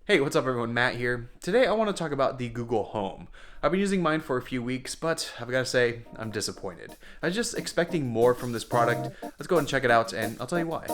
Hey, what's up everyone, Matt here. Today I want to talk about the Google Home. I've been using mine for a few weeks, but I've got to say, I'm disappointed. I was just expecting more from this product. Let's go and check it out and I'll tell you why.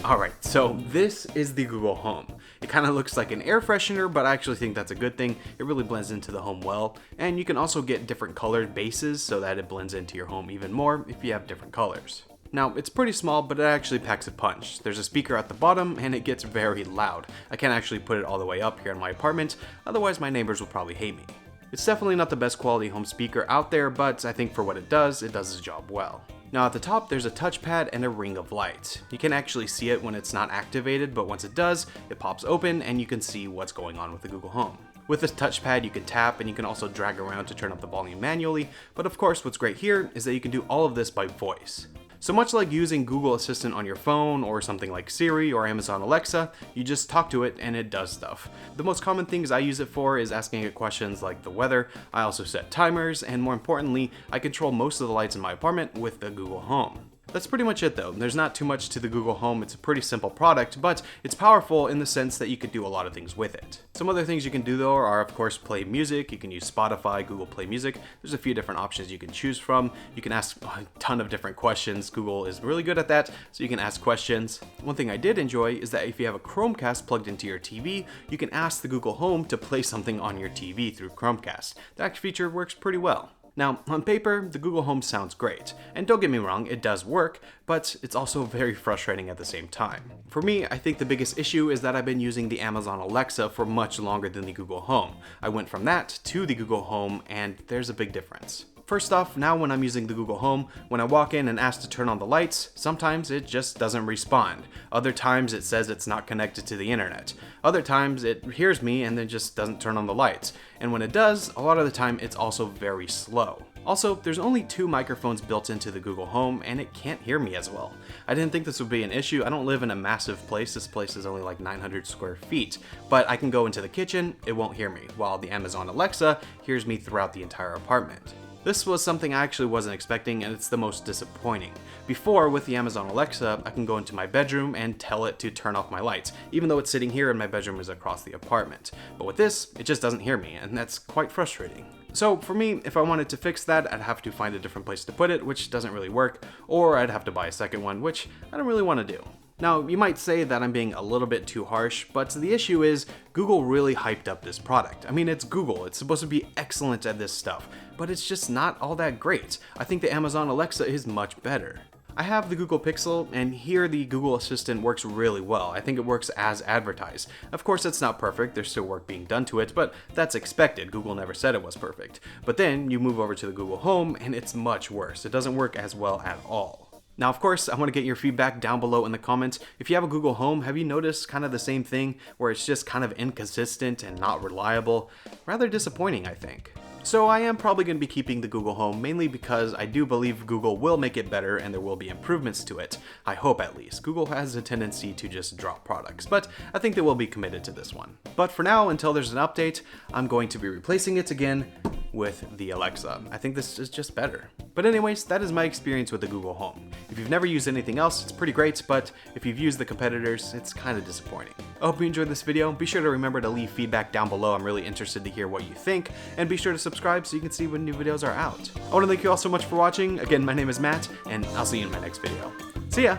Alright, so this is the Google Home. It kind of looks like an air freshener, but I actually think that's a good thing. It really blends into the home well, and you can also get different colored bases so that it blends into your home even more if you have different colors. Now, it's pretty small, but it actually packs a punch. There's a speaker at the bottom, and it gets very loud. I can't actually put it all the way up here in my apartment, otherwise my neighbors will probably hate me. It's definitely not the best quality home speaker out there, but I think for what it does its job well. Now at the top there's a touchpad and a ring of light. You can actually see it when it's not activated, but once it does, it pops open and you can see what's going on with the Google Home. With this touchpad you can tap and you can also drag around to turn up the volume manually, but of course what's great here is that you can do all of this by voice. So much like using Google Assistant on your phone or something like Siri or Amazon Alexa, you just talk to it and it does stuff. The most common things I use it for is asking it questions like the weather. I also set timers, and more importantly, I control most of the lights in my apartment with the Google Home. That's pretty much it though. There's not too much to the Google Home. It's a pretty simple product, but it's powerful in the sense that you could do a lot of things with it. Some other things you can do though are of course play music. You can use Spotify, Google Play Music. There's a few different options you can choose from. You can ask a ton of different questions. Google is really good at that, so you can ask questions. One thing I did enjoy is that if you have a Chromecast plugged into your TV, you can ask the Google Home to play something on your TV through Chromecast. That feature works pretty well. Now, on paper, the Google Home sounds great, and don't get me wrong, it does work, but it's also very frustrating at the same time. For me, I think the biggest issue is that I've been using the Amazon Alexa for much longer than the Google Home. I went from that to the Google Home, and there's a big difference. First off, now when I'm using the Google Home, when I walk in and ask to turn on the lights, sometimes it just doesn't respond. Other times it says it's not connected to the internet. Other times it hears me and then just doesn't turn on the lights. And when it does, a lot of the time it's also very slow. Also, there's only 2 microphones built into the Google Home and it can't hear me as well. I didn't think this would be an issue. I don't live in a massive place. This place is only like 900 square feet. But I can go into the kitchen, it won't hear me, while the Amazon Alexa hears me throughout the entire apartment. This was something I actually wasn't expecting, and it's the most disappointing. Before, with the Amazon Alexa, I can go into my bedroom and tell it to turn off my lights, even though it's sitting here and my bedroom is across the apartment. But with this, it just doesn't hear me, and that's quite frustrating. So for me, if I wanted to fix that, I'd have to find a different place to put it, which doesn't really work, or I'd have to buy a second one, which I don't really want to do. Now, you might say that I'm being a little bit too harsh, but the issue is Google really hyped up this product. I mean, it's Google, it's supposed to be excellent at this stuff, but it's just not all that great. I think the Amazon Alexa is much better. I have the Google Pixel, and here the Google Assistant works really well. I think it works as advertised. Of course, it's not perfect, there's still work being done to it, but that's expected. Google never said it was perfect. But then you move over to the Google Home, and it's much worse. It doesn't work as well at all. Now, of course, I want to get your feedback down below in the comments. If you have a Google Home, have you noticed kind of the same thing where it's just kind of inconsistent and not reliable? Rather disappointing, I think. So I am probably going to be keeping the Google Home, mainly because I do believe Google will make it better and there will be improvements to it. I hope at least. Google has a tendency to just drop products, but I think they will be committed to this one. But for now, until there's an update, I'm going to be replacing it again with the Alexa. I think this is just better. But anyways, that is my experience with the Google Home. If you've never used anything else, it's pretty great, but if you've used the competitors, it's kind of disappointing. I hope you enjoyed this video. Be sure to remember to leave feedback down below. I'm really interested to hear what you think, and be sure to subscribe so you can see when new videos are out. I want to thank you all so much for watching. Again, my name is Matt, and I'll see you in my next video. See ya!